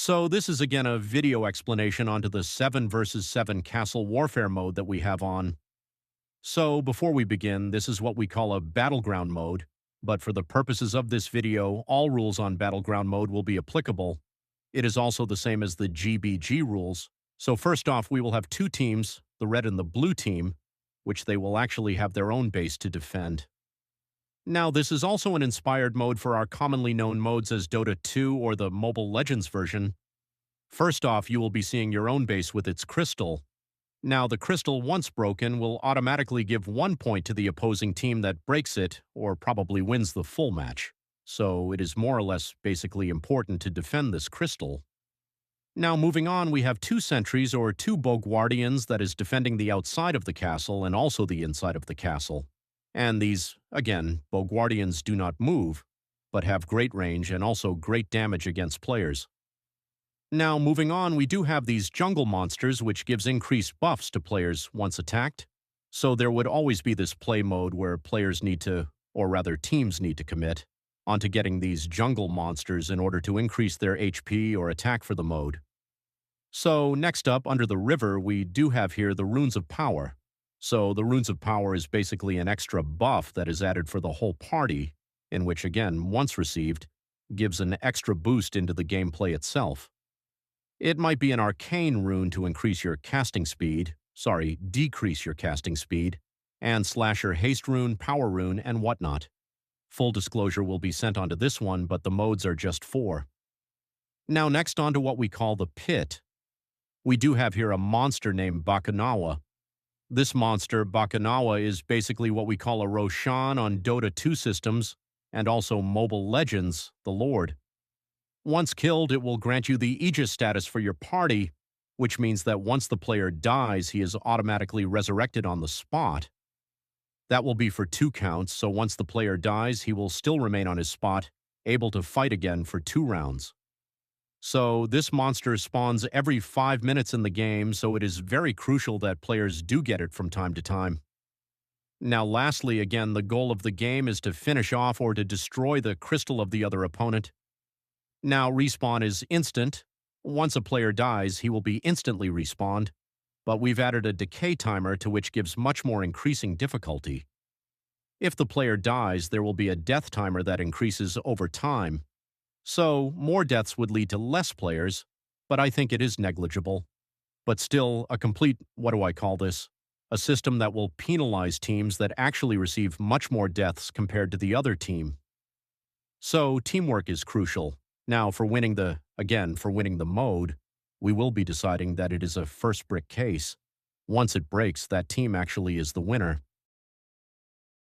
So this is again a video explanation onto the 7 versus 7 castle warfare mode that we have on. So before we begin, this is what we call a battleground mode, but for the purposes of this video, all rules on battleground mode will be applicable. It is also the same as the GBG rules. So first off, we will have two teams, the red and the blue team, which they will actually have their own base to defend. Now, this is also an inspired mode for our commonly known modes as Dota 2 or the Mobile Legends version. First off, you will be seeing your own base with its crystal. Now, the crystal, once broken, will automatically give 1 point to the opposing team that breaks it, or probably wins the full match. So it is more or less basically important to defend this crystal. Now, moving on, we have two sentries or two Boguardians that is defending the outside of the castle and also the inside of the castle. And these, again, Boguardians do not move, but have great range and also great damage against players. Now, moving on, we do have these jungle monsters, which gives increased buffs to players once attacked. So there would always be this play mode where players need to, or rather teams need to commit, onto getting these jungle monsters in order to increase their HP or attack for the mode. So next up, under the river, we do have here the Runes of Power. So the Runes of Power is basically an extra buff that is added for the whole party, in which, again, once received, gives an extra boost into the gameplay itself. It might be an arcane rune to increase your casting speed, decrease your casting speed, and slasher haste rune, power rune, and whatnot. Full disclosure will be sent onto this one, but the modes are just 4. Now next onto what we call the pit. We do have here a monster named Bakunawa. This monster, Bakunawa, is basically what we call a Roshan on Dota 2 systems and also Mobile Legends, the Lord. Once killed, it will grant you the Aegis status for your party, which means that once the player dies, he is automatically resurrected on the spot. That will be for 2 counts, so once the player dies, he will still remain on his spot, able to fight again for 2 rounds. So this monster spawns every 5 minutes in the game, so it is very crucial that players do get it from time to time. Now lastly, again, the goal of the game is to finish off or to destroy the crystal of the other opponent. Now respawn is instant. Once a player dies, he will be instantly respawned, but we've added a decay timer to which gives much more increasing difficulty. If the player dies, there will be a death timer that increases over time. So, more deaths would lead to less players, but I think it is negligible. But still, a complete, what do I call this? A system that will penalize teams that actually receive much more deaths compared to the other team. So, teamwork is crucial. Now, for winning the mode, we will be deciding that it is a first brick case. Once it breaks, that team actually is the winner.